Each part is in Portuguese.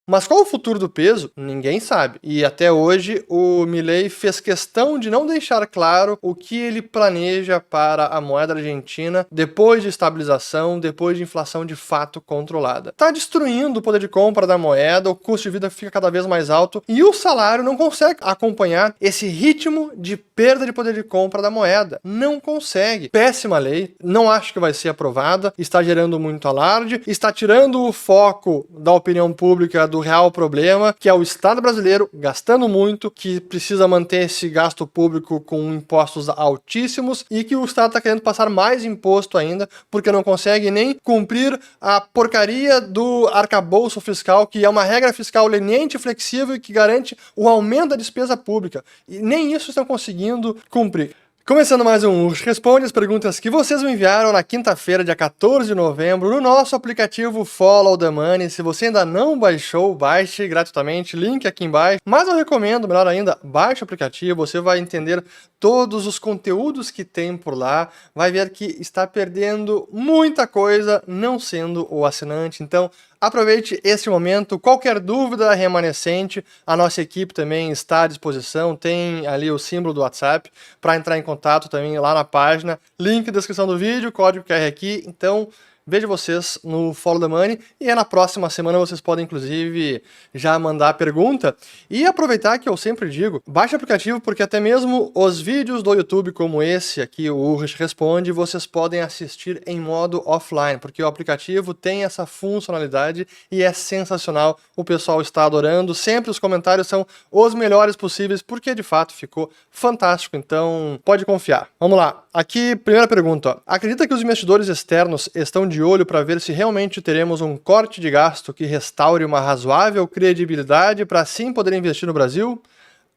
Mas qual o futuro do peso? Ninguém sabe. E até hoje o Milei fez questão de não deixar claro o que ele planeja para a moeda argentina depois de estabilização, depois de inflação de fato controlada. Está destruindo o poder de compra da moeda, o custo de vida fica cada vez mais alto e o salário não consegue acompanhar esse ritmo de perda de poder de compra da moeda. Não consegue. Péssima lei, não acho que vai ser aprovada, está gerando muito alarde, está tirando o foco da opinião pública do real problema, que é o Estado brasileiro gastando muito, que precisa manter esse gasto público com impostos altíssimos e que o Estado está querendo passar mais imposto ainda, porque não consegue nem cumprir a porcaria do arcabouço fiscal, que é uma regra fiscal leniente e flexível e que garante o aumento da despesa pública. E nem isso estão conseguindo cumprir. Começando mais um Responde as perguntas que vocês me enviaram na quinta-feira, dia 14 de novembro, no nosso aplicativo Follow the Money. Se você ainda não baixou, baixe gratuitamente, link aqui embaixo. Mas eu recomendo, melhor ainda, baixe o aplicativo, você vai entender todos os conteúdos que tem por lá, vai ver que está perdendo muita coisa não sendo o assinante. Então, aproveite esse momento. Qualquer dúvida remanescente, a nossa equipe também está à disposição. Tem ali o símbolo do WhatsApp para entrar em contato também lá na página. Link na descrição do vídeo, código QR aqui. Então, vejo vocês no Follow the Money e na próxima semana vocês podem, inclusive, já mandar a pergunta. E aproveitar que eu sempre digo, baixe o aplicativo porque até mesmo os vídeos do YouTube como esse aqui, o Urich Responde, vocês podem assistir em modo offline, porque o aplicativo tem essa funcionalidade e é sensacional. O pessoal está adorando, sempre os comentários são os melhores possíveis, porque de fato ficou fantástico, então pode confiar. Vamos lá, aqui primeira pergunta, ó. Acredita que os investidores externos estão de olho para ver se realmente teremos um corte de gasto que restaure uma razoável credibilidade para assim poder investir no Brasil?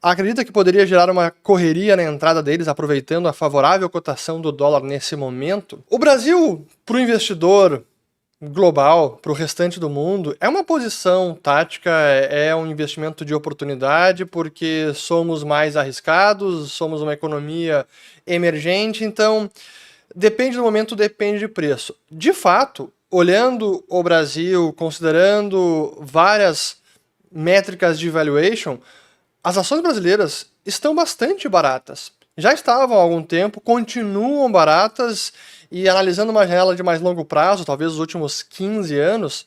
Acredita que poderia gerar uma correria na entrada deles, aproveitando a favorável cotação do dólar nesse momento? O Brasil, para o investidor global, para o restante do mundo, é uma posição tática, é um investimento de oportunidade, porque somos mais arriscados, somos uma economia emergente, então depende do momento, depende de preço. De fato, olhando o Brasil, considerando várias métricas de valuation, as ações brasileiras estão bastante baratas. Já estavam há algum tempo, continuam baratas e analisando uma janela de mais longo prazo, talvez os últimos 15 anos,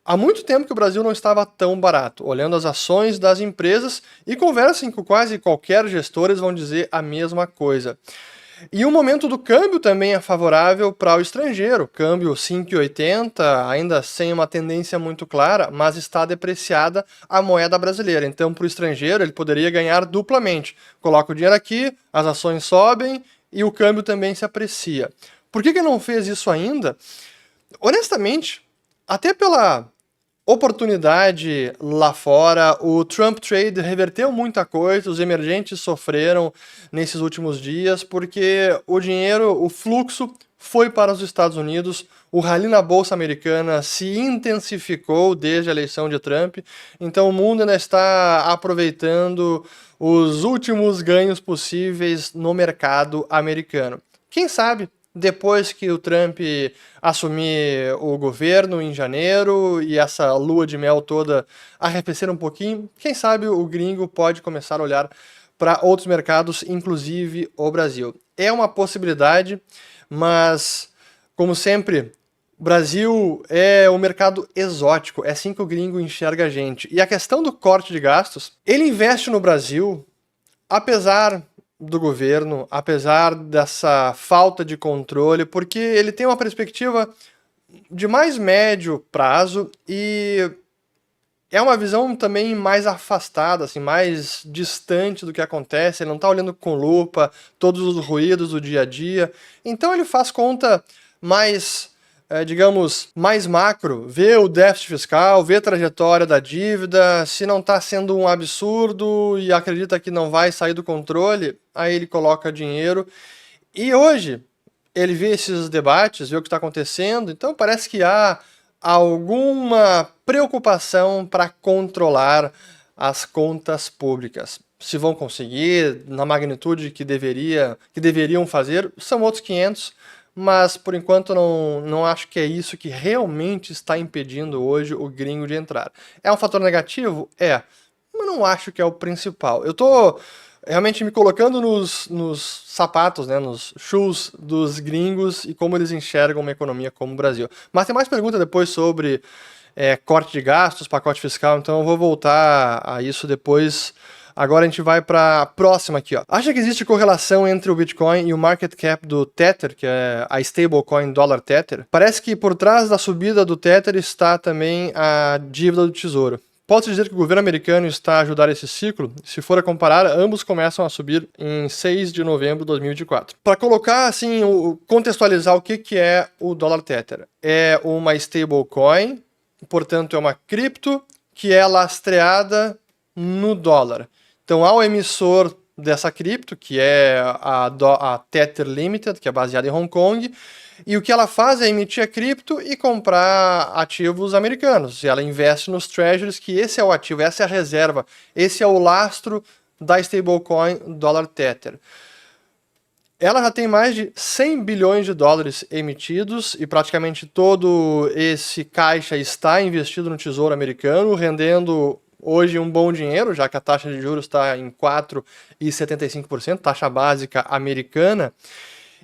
há muito tempo que o Brasil não estava tão barato. Olhando as ações das empresas e conversem com quase qualquer gestor, eles vão dizer a mesma coisa. E o momento do câmbio também é favorável para o estrangeiro. Câmbio 5,80, ainda sem uma tendência muito clara, mas está depreciada a moeda brasileira. Então, para o estrangeiro, ele poderia ganhar duplamente. Coloca o dinheiro aqui, as ações sobem e o câmbio também se aprecia. Por que não fez isso ainda? Honestamente, até pela oportunidade lá fora, o Trump Trade reverteu muita coisa, os emergentes sofreram nesses últimos dias, porque o dinheiro, o fluxo foi para os Estados Unidos, o rally na Bolsa Americana se intensificou desde a eleição de Trump, então o mundo ainda está aproveitando os últimos ganhos possíveis no mercado americano. Quem sabe depois que o Trump assumir o governo em janeiro e essa lua de mel toda arrefecer um pouquinho, quem sabe o gringo pode começar a olhar para outros mercados, inclusive o Brasil. É uma possibilidade, mas, como sempre, o Brasil é um mercado exótico, é assim que o gringo enxerga a gente. E a questão do corte de gastos, ele investe no Brasil, apesar do governo, apesar dessa falta de controle, porque ele tem uma perspectiva de mais médio prazo e é uma visão também mais afastada, assim, mais distante do que acontece, ele não está olhando com lupa todos os ruídos do dia a dia, então ele faz conta mais digamos, mais macro, vê o déficit fiscal, vê a trajetória da dívida, se não está sendo um absurdo e acredita que não vai sair do controle, aí ele coloca dinheiro. E hoje, ele vê esses debates, vê o que está acontecendo, então parece que há alguma preocupação para controlar as contas públicas. Se vão conseguir, na magnitude que deveriam fazer, são outros 500, mas por enquanto não acho que é isso que realmente está impedindo hoje o gringo de entrar. É um fator negativo? É, mas não acho que é o principal. Eu tô realmente me colocando nos sapatos, né, nos shoes dos gringos e como eles enxergam uma economia como o Brasil. Mas tem mais pergunta depois sobre corte de gastos, pacote fiscal, então eu vou voltar a isso depois. Agora a gente vai para a próxima aqui, ó. Acha que existe correlação entre o Bitcoin e o market cap do Tether, que é a stablecoin dólar Tether? Parece que por trás da subida do Tether está também a dívida do Tesouro. Pode-se dizer que o governo americano está a ajudar esse ciclo? Se for a comparar, ambos começam a subir em 6 de novembro de 2024. Para colocar, assim, contextualizar o que é o dólar Tether. É uma stablecoin, portanto é uma cripto que é lastreada no dólar. Então, ao emissor dessa cripto, que é a Tether Limited, que é baseada em Hong Kong, e o que ela faz é emitir a cripto e comprar ativos americanos. E ela investe nos treasuries, que esse é o ativo, essa é a reserva, esse é o lastro da stablecoin dólar Tether. Ela já tem mais de 100 bilhões de dólares emitidos e praticamente todo esse caixa está investido no Tesouro Americano, rendendo hoje um bom dinheiro, já que a taxa de juros está em 4,75%, taxa básica americana.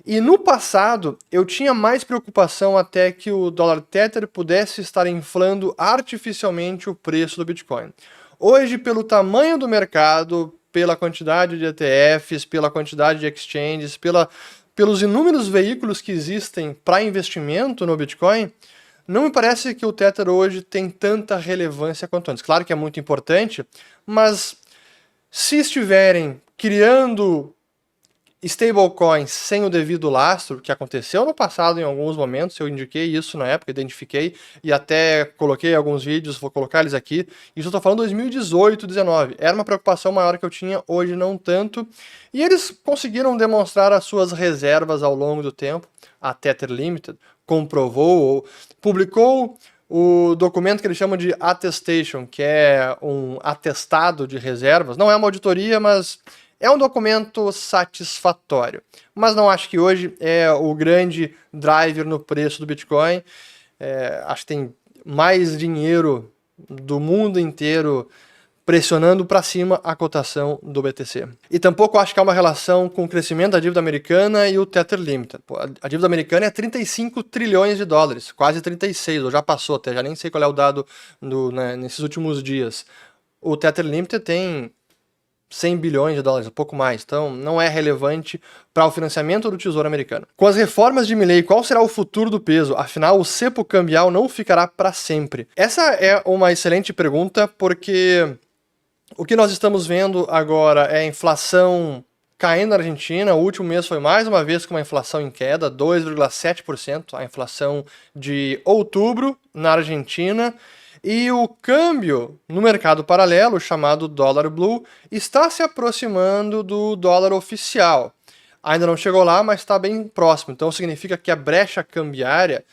E no passado, eu tinha mais preocupação até que o dólar Tether pudesse estar inflando artificialmente o preço do Bitcoin. Hoje, pelo tamanho do mercado, pela quantidade de ETFs, pela quantidade de exchanges, pelos inúmeros veículos que existem para investimento no Bitcoin, não me parece que o Tether hoje tem tanta relevância quanto antes. Claro que é muito importante, mas se estiverem criando stablecoins sem o devido lastro, que aconteceu no passado em alguns momentos, eu indiquei isso na época, identifiquei e até coloquei alguns vídeos, vou colocar eles aqui. Isso eu tô falando 2018, 2019. Era uma preocupação maior que eu tinha, hoje não tanto. E eles conseguiram demonstrar as suas reservas ao longo do tempo. A Tether Limited comprovou, ou publicou o documento que eles chamam de attestation, que é um atestado de reservas. Não é uma auditoria, mas é um documento satisfatório, mas não acho que hoje é o grande driver no preço do Bitcoin. Acho que tem mais dinheiro do mundo inteiro pressionando para cima a cotação do BTC. E tampouco acho que há uma relação com o crescimento da dívida americana e o Tether Limited. A dívida americana é 35 trilhões de dólares, quase 36, ou já passou até, já nem sei qual é o dado nesses últimos dias. O Tether Limited tem 100 bilhões de dólares, um pouco mais. Então, não é relevante para o financiamento do Tesouro Americano. Com as reformas de Milei, qual será o futuro do peso? Afinal, o cepo cambial não ficará para sempre. Essa é uma excelente pergunta, porque o que nós estamos vendo agora é a inflação caindo na Argentina. O último mês foi mais uma vez com uma inflação em queda, 2,7%, a inflação de outubro na Argentina. E o câmbio no mercado paralelo, chamado dólar blue, está se aproximando do dólar oficial. Ainda não chegou lá, mas está bem próximo. Então significa que a brecha cambiária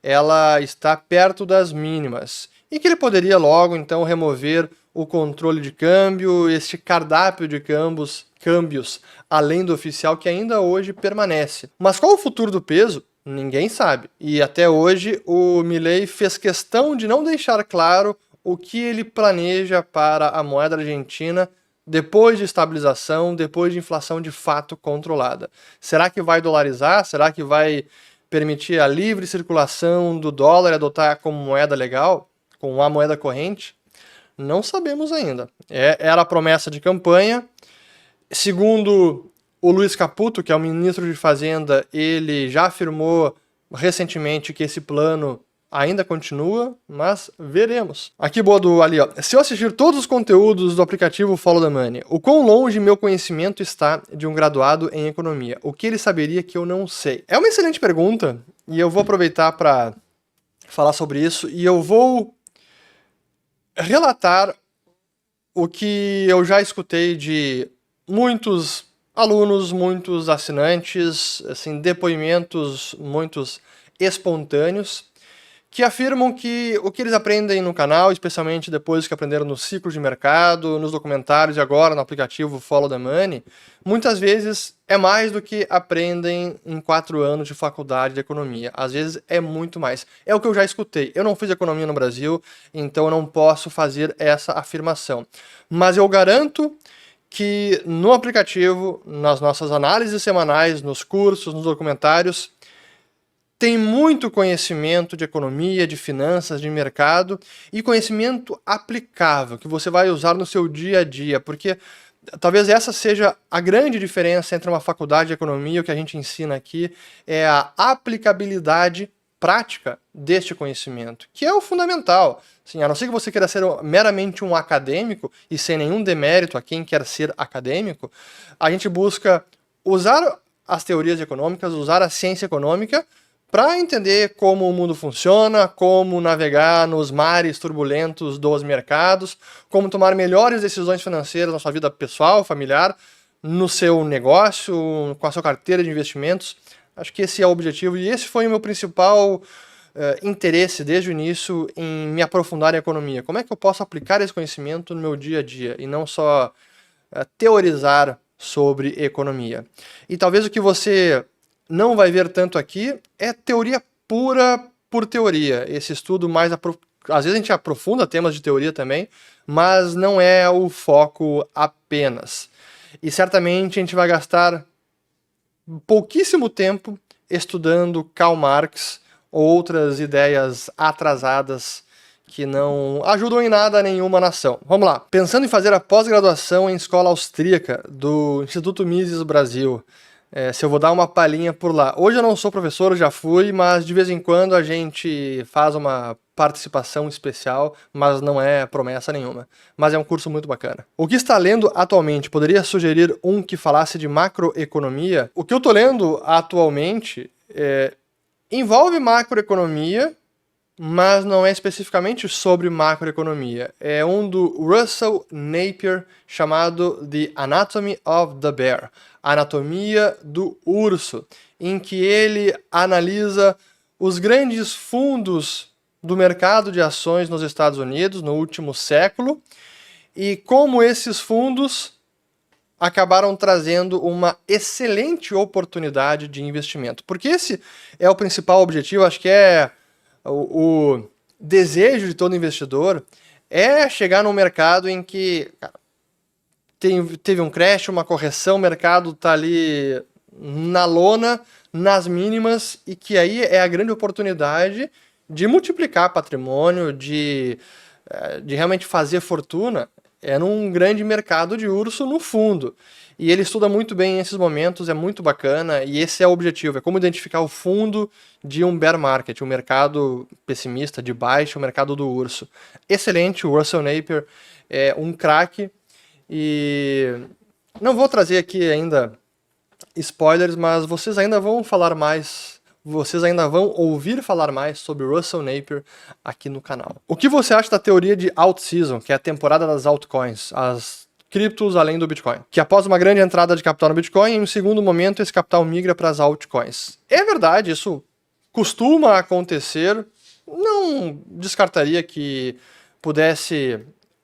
ela está perto das mínimas. E que ele poderia logo então remover o controle de câmbio, este cardápio de câmbios além do oficial que ainda hoje permanece. Mas qual o futuro do peso? Ninguém sabe. E até hoje o Milei fez questão de não deixar claro o que ele planeja para a moeda argentina depois de estabilização, depois de inflação de fato controlada. Será que vai dolarizar? Será que vai permitir a livre circulação do dólar e adotar como moeda legal, como uma moeda corrente? Não sabemos ainda. Era a promessa de campanha. Segundo o Luiz Caputo, que é o ministro de Fazenda, ele já afirmou recentemente que esse plano ainda continua, mas veremos. Aqui, Bodo, ali, ó. Se eu assistir todos os conteúdos do aplicativo Follow the Money, o quão longe meu conhecimento está de um graduado em economia? O que ele saberia que eu não sei? É uma excelente pergunta, e eu vou aproveitar para falar sobre isso, e eu vou relatar o que eu já escutei de muitos alunos, muitos assinantes, assim, depoimentos muitos espontâneos, que afirmam que o que eles aprendem no canal, especialmente depois que aprenderam no ciclo de mercado, nos documentários e agora no aplicativo Follow the Money, muitas vezes é mais do que aprendem em 4 anos de faculdade de economia. Às vezes é muito mais. É o que eu já escutei. Eu não fiz economia no Brasil, então eu não posso fazer essa afirmação. Mas eu garanto que no aplicativo, nas nossas análises semanais, nos cursos, nos documentários, tem muito conhecimento de economia, de finanças, de mercado e conhecimento aplicável que você vai usar no seu dia a dia, porque talvez essa seja a grande diferença entre uma faculdade de economia e o que a gente ensina aqui, é a aplicabilidade prática deste conhecimento, que é o fundamental. Assim, a não ser que você queira ser meramente um acadêmico, e sem nenhum demérito a quem quer ser acadêmico, a gente busca usar as teorias econômicas, usar a ciência econômica para entender como o mundo funciona, como navegar nos mares turbulentos dos mercados, como tomar melhores decisões financeiras na sua vida pessoal, familiar, no seu negócio, com a sua carteira de investimentos. Acho que esse é o objetivo e esse foi o meu principal interesse desde o início em me aprofundar em economia. Como é que eu posso aplicar esse conhecimento no meu dia a dia e não só teorizar sobre economia. E talvez o que você não vai ver tanto aqui é teoria pura por teoria. Esse estudo mais... Às vezes a gente aprofunda temas de teoria também, mas não é o foco apenas. E certamente a gente vai gastar pouquíssimo tempo estudando Karl Marx ou outras ideias atrasadas que não ajudam em nada a nenhuma nação. Vamos lá. Pensando em fazer a pós-graduação em escola austríaca do Instituto Mises Brasil, se eu vou dar uma palhinha por lá. Hoje eu não sou professor, eu já fui, mas de vez em quando a gente faz uma participação especial, mas não é promessa nenhuma. Mas é um curso muito bacana. O que está lendo atualmente? Poderia sugerir um que falasse de macroeconomia? O que eu estou lendo atualmente envolve macroeconomia, mas não é especificamente sobre macroeconomia. É um do Russell Napier chamado The Anatomy of the Bear, Anatomia do Urso, em que ele analisa os grandes fundos do mercado de ações nos Estados Unidos no último século e como esses fundos acabaram trazendo uma excelente oportunidade de investimento. Porque esse é o principal objetivo, acho que é o desejo de todo investidor, é chegar num mercado em que teve um crash, uma correção, o mercado está ali na lona, nas mínimas, e que aí é a grande oportunidade de multiplicar patrimônio, de realmente fazer fortuna, num grande mercado de urso no fundo. E ele estuda muito bem esses momentos, é muito bacana, e esse é o objetivo, é como identificar o fundo de um bear market, um mercado pessimista, de baixo, o mercado do urso. Excelente, o Russell Napier é um craque, e não vou trazer aqui ainda spoilers, mas vocês ainda vão falar mais, vocês ainda vão ouvir falar mais sobre Russell Napier aqui no canal. O que você acha da teoria de Alt-Season, que é a temporada das altcoins, as criptos além do Bitcoin? Que após uma grande entrada de capital no Bitcoin, em um segundo momento esse capital migra para as altcoins. É verdade, isso costuma acontecer, não descartaria que pudesse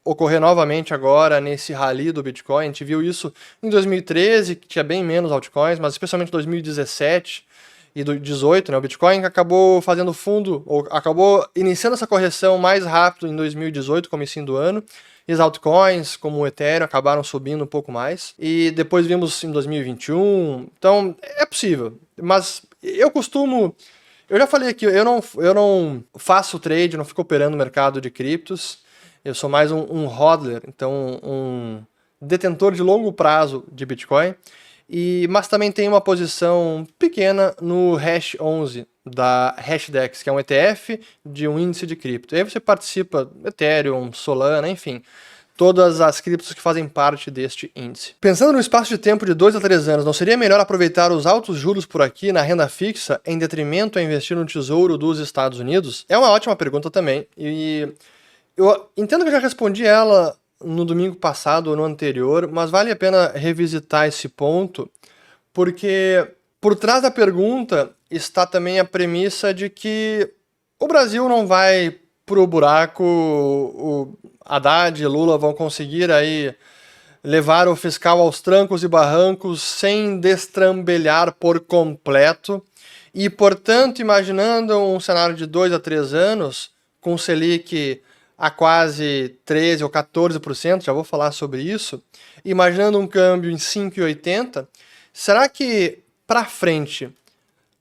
ocorrer novamente agora nesse rally do Bitcoin. A gente viu isso em 2013, que tinha bem menos altcoins, mas especialmente em 2017 e 2018, né, o Bitcoin acabou fazendo fundo, ou acabou iniciando essa correção mais rápido em 2018, comecinho do ano, e as altcoins, como o Ethereum, acabaram subindo um pouco mais, e depois vimos em 2021, então é possível, mas eu já falei aqui, eu não faço trade, não fico operando no mercado de criptos, eu sou mais um hodler, então um detentor de longo prazo de Bitcoin, mas também tem uma posição pequena no Hash 11 da Hashdex, que é um ETF de um índice de cripto. E aí você participa Ethereum, Solana, enfim, todas as criptos que fazem parte deste índice. Pensando no espaço de tempo de 2 a 3 anos, não seria melhor aproveitar os altos juros por aqui na renda fixa em detrimento a investir no Tesouro dos Estados Unidos? É uma ótima pergunta também, e eu entendo que eu já respondi ela no domingo passado ou no anterior, mas vale a pena revisitar esse ponto, porque por trás da pergunta está também a premissa de que o Brasil não vai pro buraco, o Haddad e Lula vão conseguir aí levar o fiscal aos trancos e barrancos sem destrambelhar por completo. E, portanto, imaginando um cenário de 2 a 3 anos, com o Selic a quase 13% ou 14%, já vou falar sobre isso, imaginando um câmbio em 5,80, será que, para frente,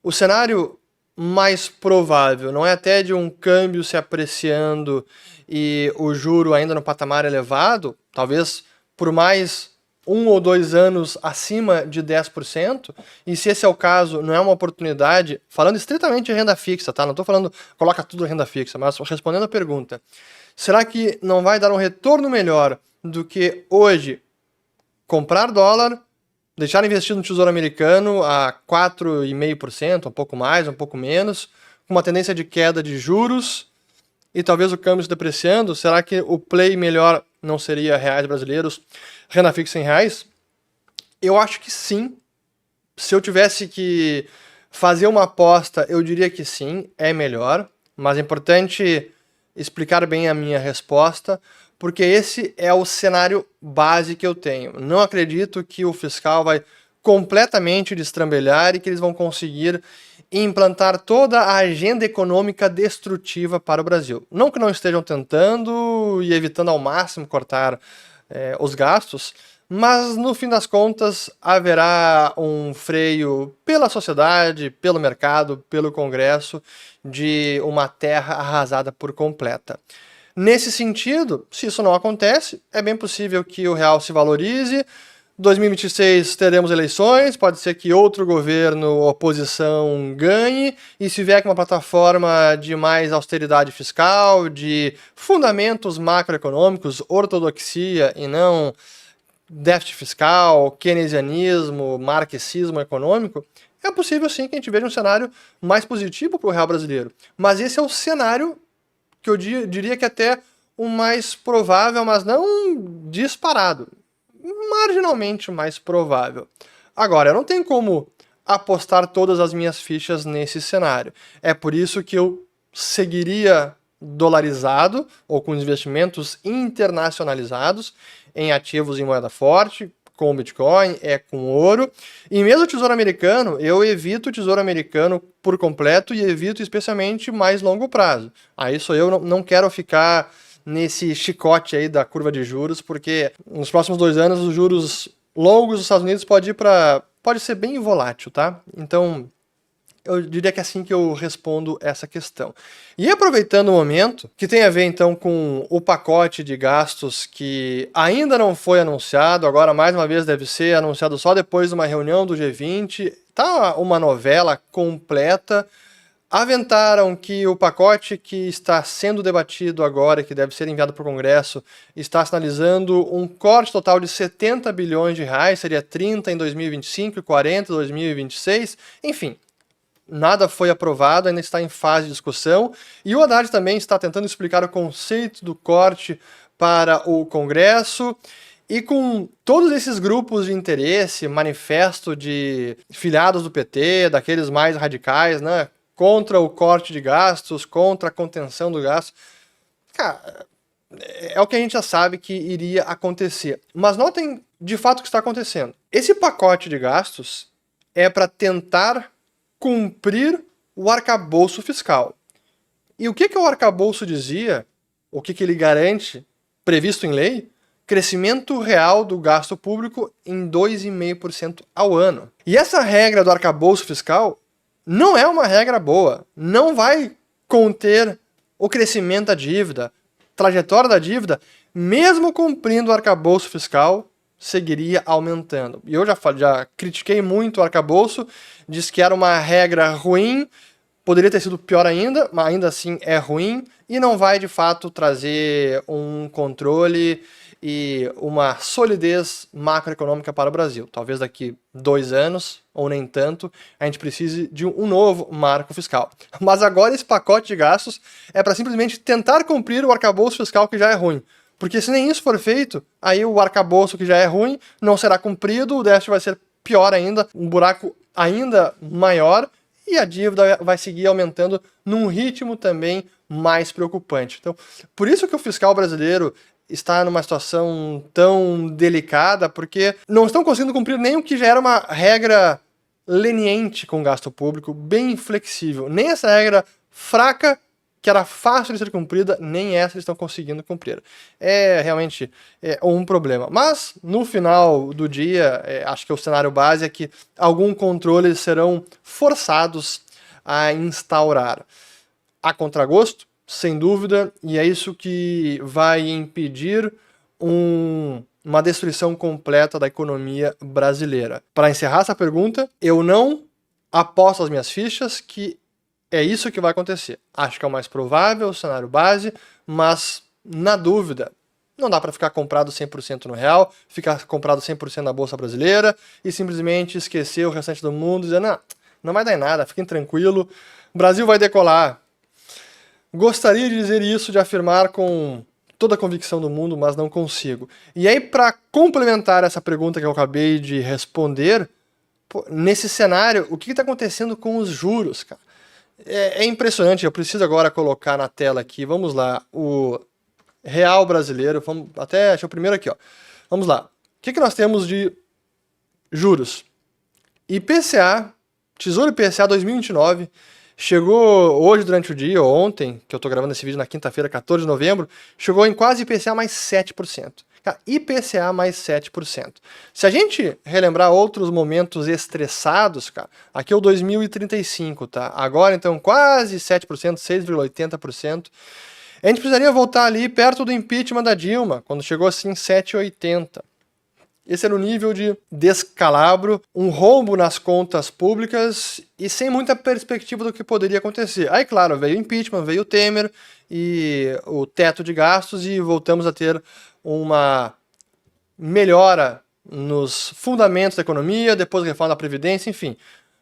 o cenário mais provável não é até de um câmbio se apreciando e o juro ainda no patamar elevado, talvez por mais 1 ou 2 anos acima de 10%, e se esse é o caso, não é uma oportunidade, falando estritamente de renda fixa, tá? Não estou falando coloca tudo em renda fixa, mas respondendo a pergunta, será que não vai dar um retorno melhor do que hoje comprar dólar, deixar investido no Tesouro Americano a 4,5%, um pouco mais, um pouco menos, com uma tendência de queda de juros e talvez o câmbio se depreciando? Será que o play melhor não seria reais brasileiros, renda fixa em reais? Eu acho que sim. Se eu tivesse que fazer uma aposta, eu diria que sim, é melhor, mas é importante explicar bem a minha resposta, porque esse é o cenário base que eu tenho. Não acredito que o fiscal vai completamente destrambelhar e que eles vão conseguir implantar toda a agenda econômica destrutiva para o Brasil. Não que não estejam tentando e evitando ao máximo cortar os gastos, mas no fim das contas haverá um freio pela sociedade, pelo mercado, pelo Congresso, de uma terra arrasada por completa. Nesse sentido, se isso não acontece, é bem possível que o real se valorize. 2026 teremos eleições, pode ser que outro governo, oposição, ganhe, e se vier com uma plataforma de mais austeridade fiscal, de fundamentos macroeconômicos, ortodoxia e não déficit fiscal, keynesianismo, marxismo econômico, é possível sim que a gente veja um cenário mais positivo para o real brasileiro. Mas esse é o cenário que eu diria que até o mais provável, mas não disparado, marginalmente mais provável. Agora, eu não tenho como apostar todas as minhas fichas nesse cenário. É por isso que eu seguiria dolarizado ou com investimentos internacionalizados em ativos em moeda forte, com Bitcoin, com ouro. E mesmo o Tesouro Americano, eu evito o Tesouro Americano por completo e evito especialmente mais longo prazo. Aí eu não quero ficar nesse chicote aí da curva de juros, porque nos próximos 2 anos os juros longos dos Estados Unidos pode ser bem volátil, tá? Então, eu diria que é assim que eu respondo essa questão. E aproveitando o momento, que tem a ver então com o pacote de gastos que ainda não foi anunciado, agora mais uma vez deve ser anunciado só depois de uma reunião do G20, tá uma novela completa. Aventaram que o pacote que está sendo debatido agora, que deve ser enviado para o Congresso, está sinalizando um corte total de 70 bilhões de reais, seria 30 em 2025 e 40 em 2026, enfim. Nada foi aprovado, ainda está em fase de discussão, e o Haddad também está tentando explicar o conceito do corte para o Congresso, e com todos esses grupos de interesse, manifesto de filiados do PT, daqueles mais radicais, né, contra o corte de gastos, contra a contenção do gasto, cara, é o que a gente já sabe que iria acontecer. Mas notem de fato o que está acontecendo. Esse pacote de gastos é para tentar cumprir o arcabouço fiscal. E o que o arcabouço dizia, o que ele garante, previsto em lei? Crescimento real do gasto público em 2,5% ao ano. E essa regra do arcabouço fiscal não é uma regra boa, não vai conter o crescimento da dívida, trajetória da dívida, mesmo cumprindo o arcabouço fiscal, seguiria aumentando. E eu já critiquei muito o arcabouço, disse que era uma regra ruim, poderia ter sido pior ainda, mas ainda assim é ruim, e não vai de fato trazer um controle e uma solidez macroeconômica para o Brasil. Talvez daqui 2 anos, ou nem tanto, a gente precise de um novo marco fiscal. Mas agora esse pacote de gastos é para simplesmente tentar cumprir o arcabouço fiscal que já é ruim. Porque se nem isso for feito, aí o arcabouço que já é ruim não será cumprido, o déficit vai ser pior ainda, um buraco ainda maior, e a dívida vai seguir aumentando num ritmo também mais preocupante. Então, por isso que o fiscal brasileiro está numa situação tão delicada, porque não estão conseguindo cumprir nem o que já era uma regra leniente com o gasto público, bem flexível. Nem essa regra fraca, que era fácil de ser cumprida, nem essa eles estão conseguindo cumprir. É realmente um problema. Mas, no final do dia, acho que o cenário base é que alguns controles serão forçados a instaurar. A contragosto, sem dúvida, e é isso que vai impedir uma destruição completa da economia brasileira. Para encerrar essa pergunta, eu não aposto as minhas fichas que é isso que vai acontecer. Acho que é o mais provável, o cenário base, mas, na dúvida, não dá para ficar comprado 100% no real, ficar comprado 100% na Bolsa Brasileira e simplesmente esquecer o restante do mundo e dizer, não vai dar em nada, fiquem tranquilo, o Brasil vai decolar. Gostaria de dizer isso, de afirmar com toda a convicção do mundo, mas não consigo. E aí, para complementar essa pergunta que eu acabei de responder, nesse cenário, o que está acontecendo com os juros, cara? É impressionante, eu preciso agora colocar na tela aqui, vamos lá, o real brasileiro, deixa eu primeiro aqui, ó. Vamos lá, o que nós temos de juros? IPCA, Tesouro IPCA 2029, chegou hoje durante o dia, ou ontem, que eu tô gravando esse vídeo na quinta-feira, 14 de novembro, chegou em quase IPCA mais 7%. Cara, IPCA mais 7%. Se a gente relembrar outros momentos estressados, cara, aqui é o 2035, tá? Agora, então, quase 7%, 6,80%. A gente precisaria voltar ali perto do impeachment da Dilma, quando chegou assim 7,80%. Esse era o nível de descalabro, um rombo nas contas públicas e sem muita perspectiva do que poderia acontecer. Aí, claro, veio o impeachment, veio o Temer e o teto de gastos e voltamos a ter uma melhora nos fundamentos da economia, depois da reforma da Previdência, enfim.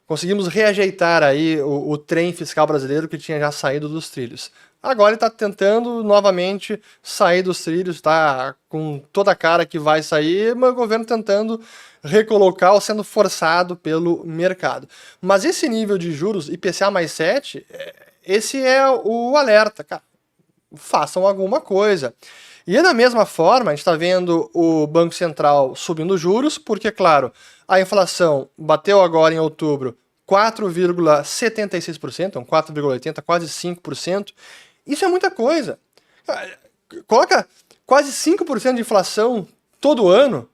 Conseguimos reajeitar aí o trem fiscal brasileiro que tinha já saído dos trilhos. Agora ele está tentando novamente sair dos trilhos, está com toda a cara que vai sair, mas o governo tentando recolocar ou sendo forçado pelo mercado. Mas esse nível de juros, IPCA mais 7, esse é o alerta, cara. Façam alguma coisa. E da mesma forma, a gente está vendo o Banco Central subindo juros, porque, claro, a inflação bateu agora em outubro 4,76%, então 4,80%, quase 5%. Isso é muita coisa. Coloca quase 5% de inflação todo ano.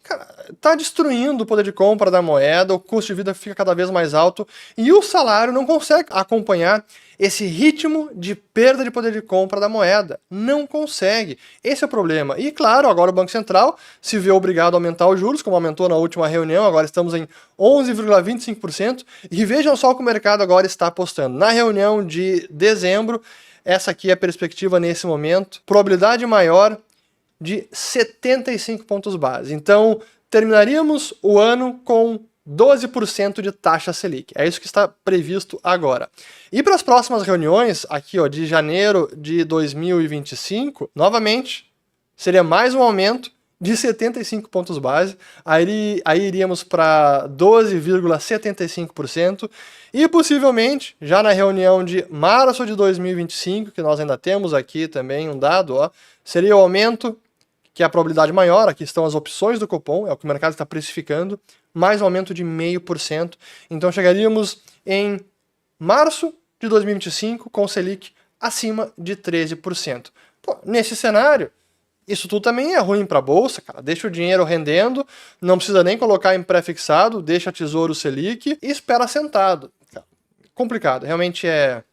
Cara, tá destruindo o poder de compra da moeda, o custo de vida fica cada vez mais alto e o salário não consegue acompanhar esse ritmo de perda de poder de compra da moeda. Não consegue. Esse é o problema. E claro, agora o Banco Central se vê obrigado a aumentar os juros, como aumentou na última reunião, agora estamos em 11,25%. E vejam só o que o mercado agora está apostando. Na reunião de dezembro, essa aqui é a perspectiva nesse momento, probabilidade maior de 75 pontos base. Então, terminaríamos o ano com 12% de taxa Selic. É isso que está previsto agora. E para as próximas reuniões, aqui ó, de janeiro de 2025, novamente, seria mais um aumento de 75 pontos base, aí iríamos para 12,75% e possivelmente, já na reunião de março de 2025, que nós ainda temos aqui também um dado, ó, seria o aumento, que é a probabilidade maior, aqui estão as opções do Copom, é o que o mercado está precificando, mais um aumento de 0,5%, então chegaríamos em março de 2025 com o Selic acima de 13%. Pô, nesse cenário, isso tudo também é ruim para a Bolsa, cara. Deixa o dinheiro rendendo, não precisa nem colocar em pré-fixado, deixa Tesouro Selic e espera sentado. Complicado, realmente é...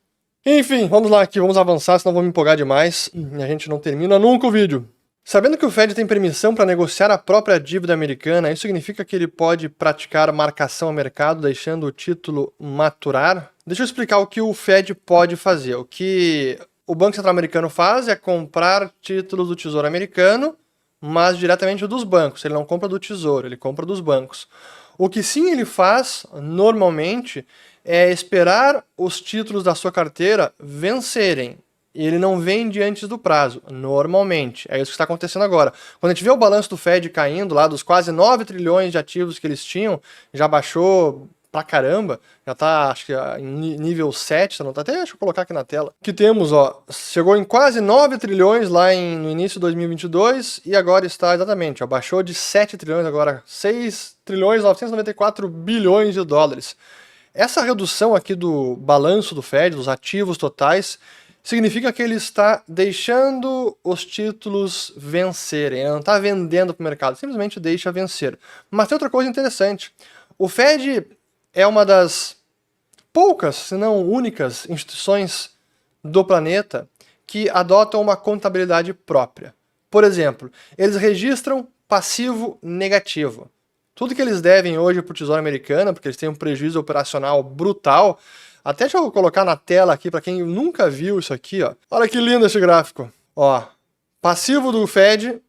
Enfim, vamos lá aqui, vamos avançar, senão vou me empolgar demais e a gente não termina nunca o vídeo. Sabendo que o Fed tem permissão para negociar a própria dívida americana, isso significa que ele pode praticar marcação ao mercado, deixando o título maturar? Deixa eu explicar o que o Fed pode fazer. O que o Banco Central americano faz é comprar títulos do Tesouro americano, mas diretamente dos bancos. Ele não compra do Tesouro, ele compra dos bancos. O que sim ele faz, normalmente, é esperar os títulos da sua carteira vencerem. E ele não vende antes do prazo, normalmente. É isso que está acontecendo agora. Quando a gente vê o balanço do Fed caindo lá dos quase 9 trilhões de ativos que eles tinham, já baixou pra caramba, já tá, acho que em nível 7, não tá, até deixa eu colocar aqui na tela, que temos, ó, chegou em quase 9 trilhões lá no início de 2022 e agora está, exatamente, ó, baixou de 7 trilhões, agora 6 trilhões 994 bilhões de dólares. Essa redução aqui do balanço do Fed, dos ativos totais, significa que ele está deixando os títulos vencerem, ele não está vendendo para o mercado, simplesmente deixa vencer. Mas tem outra coisa interessante, o Fed é uma das poucas, se não únicas, instituições do planeta que adotam uma contabilidade própria. Por exemplo, eles registram passivo negativo. Tudo que eles devem hoje para o Tesouro Americano, porque eles têm um prejuízo operacional brutal. Até deixa eu colocar na tela aqui para quem nunca viu isso aqui, ó. Olha que lindo esse gráfico. Ó, passivo do Fed,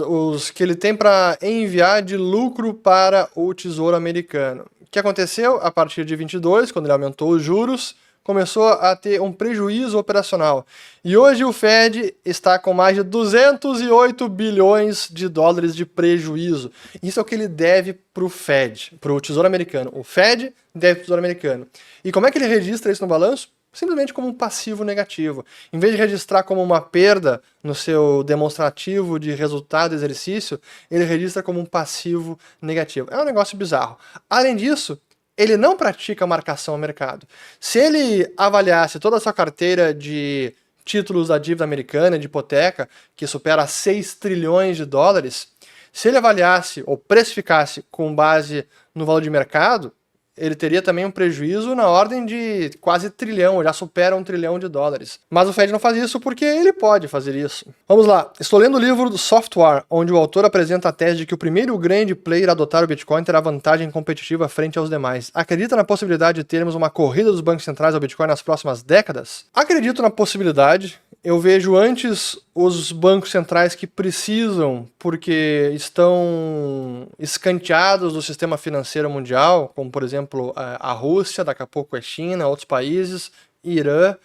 os que ele tem para enviar de lucro para o Tesouro Americano. O que aconteceu? A partir de 22, quando ele aumentou os juros, começou a ter um prejuízo operacional. E hoje o Fed está com mais de 208 bilhões de dólares de prejuízo. Isso é o que ele deve para o Fed, para o Tesouro Americano. O Fed deve para o Tesouro Americano. E como é que ele registra isso no balanço? Simplesmente como um passivo negativo. Em vez de registrar como uma perda no seu demonstrativo de resultado do exercício, ele registra como um passivo negativo. É um negócio bizarro. Além disso, ele não pratica marcação ao mercado. Se ele avaliasse toda a sua carteira de títulos da dívida americana, de hipoteca, que supera 6 trilhões de dólares, se ele avaliasse ou precificasse com base no valor de mercado, ele teria também um prejuízo na ordem de quase trilhão, já supera 1 trilhão de dólares. Mas o Fed não faz isso porque ele pode fazer isso. Vamos lá, estou lendo o livro do Software, onde o autor apresenta a tese de que o primeiro grande player a adotar o Bitcoin terá vantagem competitiva frente aos demais. Acredita na possibilidade de termos uma corrida dos bancos centrais ao Bitcoin nas próximas décadas? Acredito na possibilidade. Eu vejo antes os bancos centrais que precisam, porque estão escanteados do sistema financeiro mundial, como por exemplo a Rússia, daqui a pouco a China, outros países, Irã.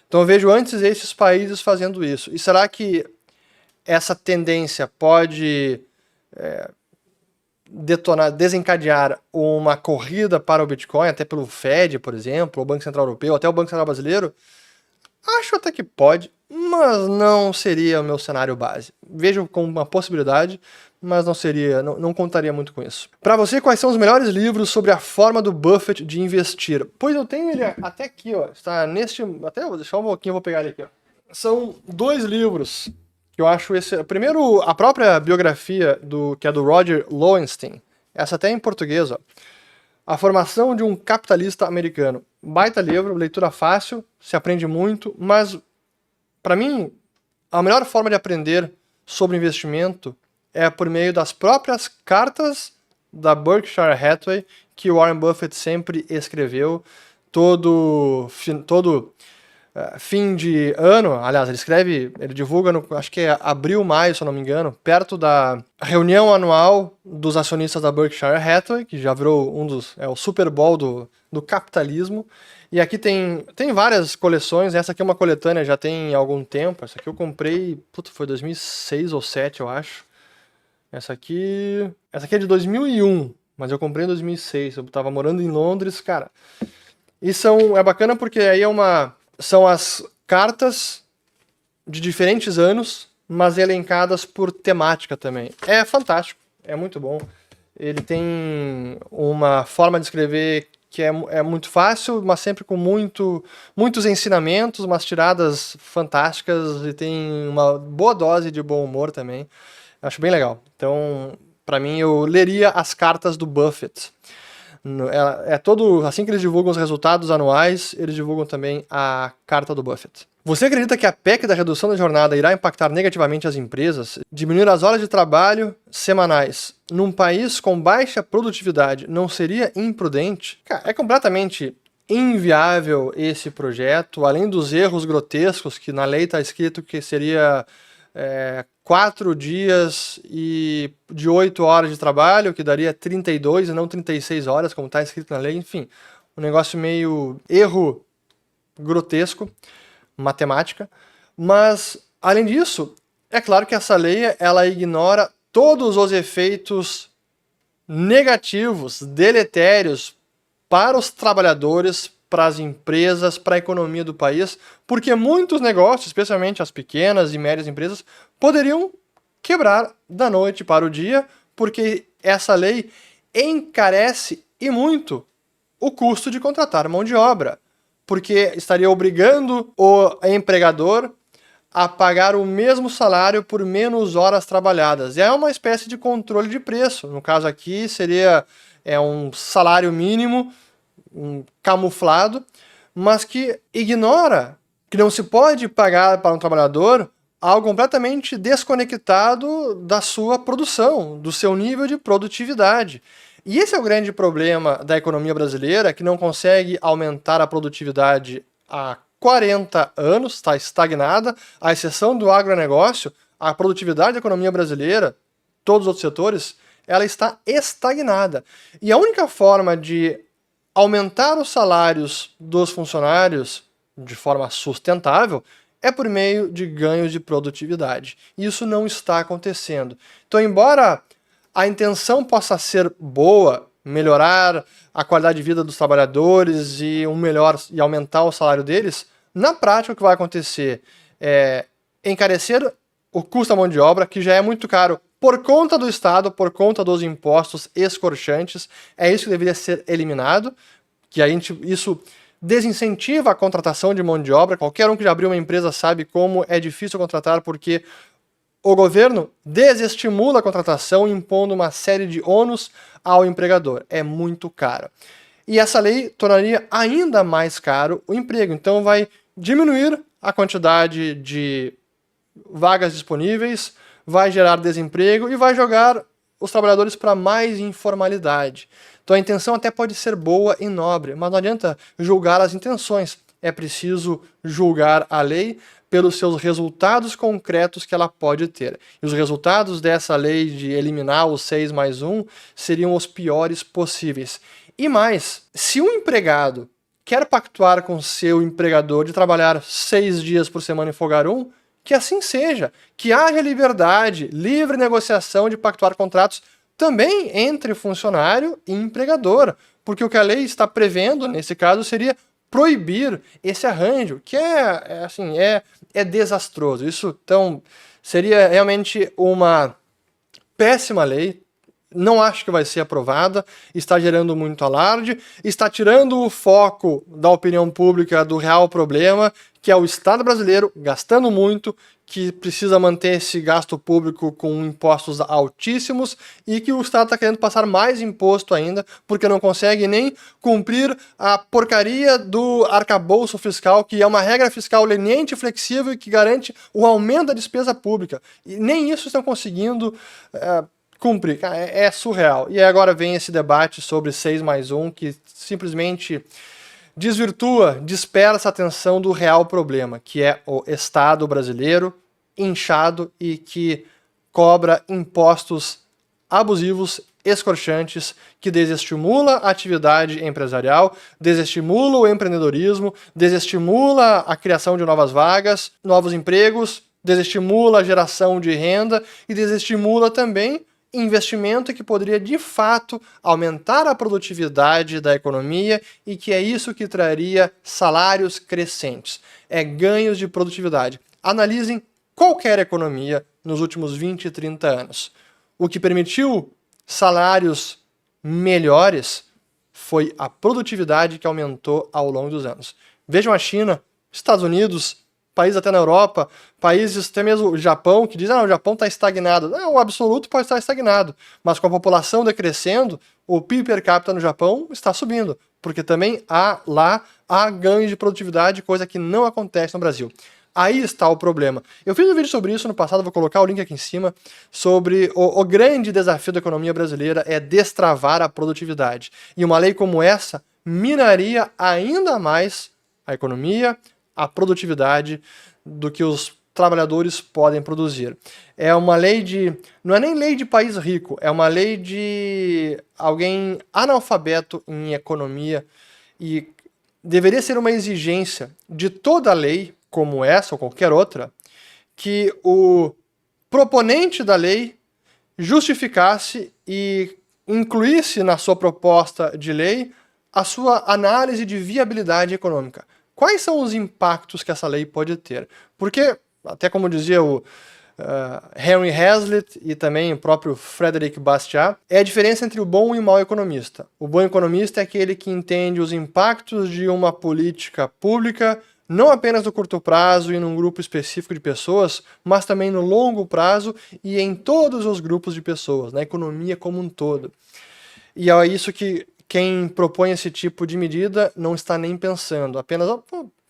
Então eu vejo antes esses países fazendo isso. E será que essa tendência pode desencadear uma corrida para o Bitcoin, até pelo Fed, por exemplo, o Banco Central Europeu, até o Banco Central Brasileiro? Acho até que pode, mas não seria o meu cenário base. Vejo como uma possibilidade, mas não contaria muito com isso. Para você, quais são os melhores livros sobre a forma do Buffett de investir? Pois eu tenho ele até aqui, ó. Está neste. Até vou deixar um pouquinho, eu vou pegar ele aqui, ó. São 2 livros que eu acho esse. Primeiro, a própria biografia que é do Roger Lowenstein. Essa até é em português, ó. A Formação de um Capitalista Americano. Baita livro, leitura fácil, se aprende muito, mas para mim a melhor forma de aprender sobre investimento é por meio das próprias cartas da Berkshire Hathaway que Warren Buffett sempre escreveu todo fim de ano. Aliás, ele divulga no, acho que é abril, maio, se eu não me engano, perto da reunião anual dos acionistas da Berkshire Hathaway, que já virou o Super Bowl do capitalismo. E aqui tem várias coleções, essa aqui é uma coletânea, já tem algum tempo. Essa aqui eu comprei, foi 2006 ou 2007, eu acho. Essa aqui é de 2001, mas eu comprei em 2006, eu tava morando em Londres, cara. E é bacana porque aí são as cartas de diferentes anos, mas elencadas por temática também. É fantástico, é muito bom. Ele tem uma forma de escrever que é muito fácil, mas sempre com muitos ensinamentos, umas tiradas fantásticas e tem uma boa dose de bom humor também. Acho bem legal. Então, para mim, eu leria as cartas do Buffett. Assim que eles divulgam os resultados anuais, eles divulgam também a carta do Buffett. Você acredita que a PEC da redução da jornada irá impactar negativamente as empresas? Diminuir as horas de trabalho semanais num país com baixa produtividade não seria imprudente? Cara, é completamente inviável esse projeto, além dos erros grotescos que na lei está escrito que seria 4 dias e de 8 horas de trabalho, que daria 32 e não 36 horas, como está escrito na lei. Enfim, um negócio meio erro grotesco, matemática. Mas, além disso, é claro que essa lei ela ignora todos os efeitos negativos, deletérios para os trabalhadores, para as empresas, para a economia do país, porque muitos negócios, especialmente as pequenas e médias empresas, poderiam quebrar da noite para o dia, porque essa lei encarece e muito o custo de contratar mão de obra, porque estaria obrigando o empregador a pagar o mesmo salário por menos horas trabalhadas. É uma espécie de controle de preço. No caso aqui seria um salário mínimo camuflado, mas que ignora que não se pode pagar para um trabalhador algo completamente desconectado da sua produção, do seu nível de produtividade. E esse é o grande problema da economia brasileira, que não consegue aumentar a produtividade há 40 anos, está estagnada, à exceção do agronegócio, a produtividade da economia brasileira, todos os outros setores, ela está estagnada. E a única forma de aumentar os salários dos funcionários de forma sustentável é por meio de ganhos de produtividade. Isso não está acontecendo. Então, embora a intenção possa ser boa, melhorar a qualidade de vida dos trabalhadores e aumentar o salário deles, na prática o que vai acontecer é encarecer o custo da mão de obra, que já é muito caro por conta do Estado, por conta dos impostos escorchantes. É isso que deveria ser eliminado, que isso desincentiva a contratação de mão de obra. Qualquer um que já abriu uma empresa sabe como é difícil contratar, porque o governo desestimula a contratação, impondo uma série de ônus ao empregador. É muito caro. E essa lei tornaria ainda mais caro o emprego. Então vai diminuir a quantidade de vagas disponíveis, vai gerar desemprego e vai jogar os trabalhadores para mais informalidade. Então a intenção até pode ser boa e nobre, mas não adianta julgar as intenções. É preciso julgar a lei pelos seus resultados concretos que ela pode ter. E os resultados dessa lei de eliminar o 6+1 seriam os piores possíveis. E mais, se um empregado quer pactuar com seu empregador de trabalhar 6 dias por semana e folgar um, que assim seja, que haja liberdade, livre negociação de pactuar contratos também entre funcionário e empregador, porque o que a lei está prevendo, nesse caso, seria proibir esse arranjo, que é desastroso. Isso, então, seria realmente uma péssima lei. Não acho que vai ser aprovada, está gerando muito alarde, está tirando o foco da opinião pública do real problema, que é o Estado brasileiro gastando muito, que precisa manter esse gasto público com impostos altíssimos e que o Estado está querendo passar mais imposto ainda, porque não consegue nem cumprir a porcaria do arcabouço fiscal, que é uma regra fiscal leniente e flexível e que garante o aumento da despesa pública. E nem isso estão conseguindo cumprir. É surreal. E agora vem esse debate sobre 6+1, que simplesmente desvirtua, dispersa a atenção do real problema, que é o Estado brasileiro inchado e que cobra impostos abusivos, escorchantes, que desestimula a atividade empresarial, desestimula o empreendedorismo, desestimula a criação de novas vagas, novos empregos, desestimula a geração de renda e desestimula também investimento que poderia de fato aumentar a produtividade da economia e que é isso que traria salários crescentes, ganhos de produtividade. Analisem qualquer economia nos últimos 20 e 30 anos. O que permitiu salários melhores foi a produtividade que aumentou ao longo dos anos. Vejam a China, Estados Unidos, países até na Europa, países, até mesmo o Japão, que dizem que o Japão está estagnado. Não, o absoluto pode estar estagnado, mas com a população decrescendo, o PIB per capita no Japão está subindo, porque também há ganho de produtividade, coisa que não acontece no Brasil. Aí está o problema. Eu fiz um vídeo sobre isso no passado, vou colocar o link aqui em cima, sobre o grande desafio da economia brasileira é destravar a produtividade. E uma lei como essa minaria ainda mais a economia, a produtividade do que os trabalhadores podem produzir. É uma lei não é nem lei de país rico, é uma lei de alguém analfabeto em economia e deveria ser uma exigência de toda lei, como essa ou qualquer outra, que o proponente da lei justificasse e incluísse na sua proposta de lei a sua análise de viabilidade econômica. Quais são os impactos que essa lei pode ter? Porque, até como dizia o Henry Hazlitt e também o próprio Frederic Bastiat, é a diferença entre o bom e o mau economista. O bom economista é aquele que entende os impactos de uma política pública, não apenas no curto prazo e num grupo específico de pessoas, mas também no longo prazo e em todos os grupos de pessoas, na economia como um todo. E é isso que quem propõe esse tipo de medida não está nem pensando, apenas,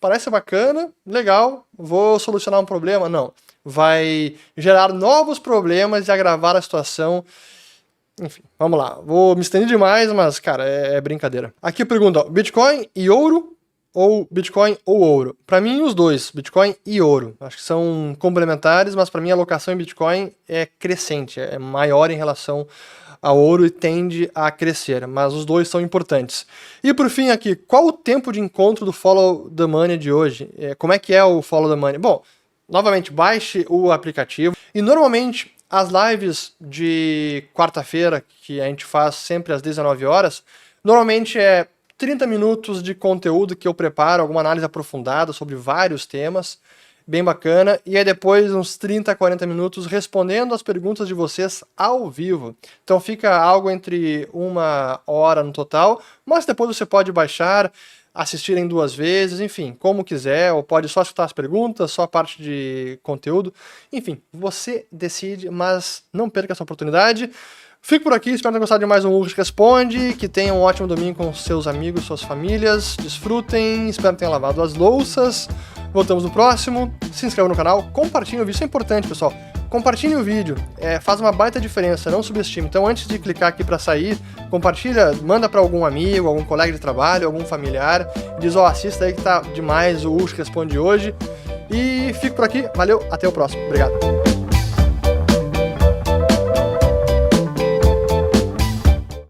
parece bacana, legal, vou solucionar um problema. Não, vai gerar novos problemas e agravar a situação. Enfim, vamos lá, vou me estender demais, mas, cara, é brincadeira. Aqui pergunta, Bitcoin e ouro ou Bitcoin ou ouro? Para mim, os dois, Bitcoin e ouro. Acho que são complementares, mas para mim a alocação em Bitcoin é crescente, é maior em relação ao ouro e tende a crescer, mas os dois são importantes. E por fim aqui, qual o tempo de encontro do Follow the Money de hoje? Como é que é o Follow the Money? Bom, novamente, baixe o aplicativo e normalmente as lives de quarta-feira, que a gente faz sempre às 19 horas, normalmente é 30 minutos de conteúdo que eu preparo, alguma análise aprofundada sobre vários temas, bem bacana, e aí depois uns 30 a 40 minutos respondendo as perguntas de vocês ao vivo. Então fica algo entre 1 hora no total, mas depois você pode baixar, assistir em 2 vezes, enfim, como quiser, ou pode só escutar as perguntas, só a parte de conteúdo, enfim, você decide, mas não perca essa oportunidade. Fico por aqui, espero ter gostado de mais um Ulrich Responde, que tenham um ótimo domingo com seus amigos, suas famílias, desfrutem, espero que tenham lavado as louças. Voltamos no próximo, se inscreva no canal, compartilhe o vídeo, isso é importante, pessoal. Compartilhe o vídeo, faz uma baita diferença, não subestime. Então antes de clicar aqui para sair, compartilha, manda para algum amigo, algum colega de trabalho, algum familiar, diz, assista aí que tá demais o Ulrich Responde hoje. E fico por aqui, valeu, até o próximo, obrigado.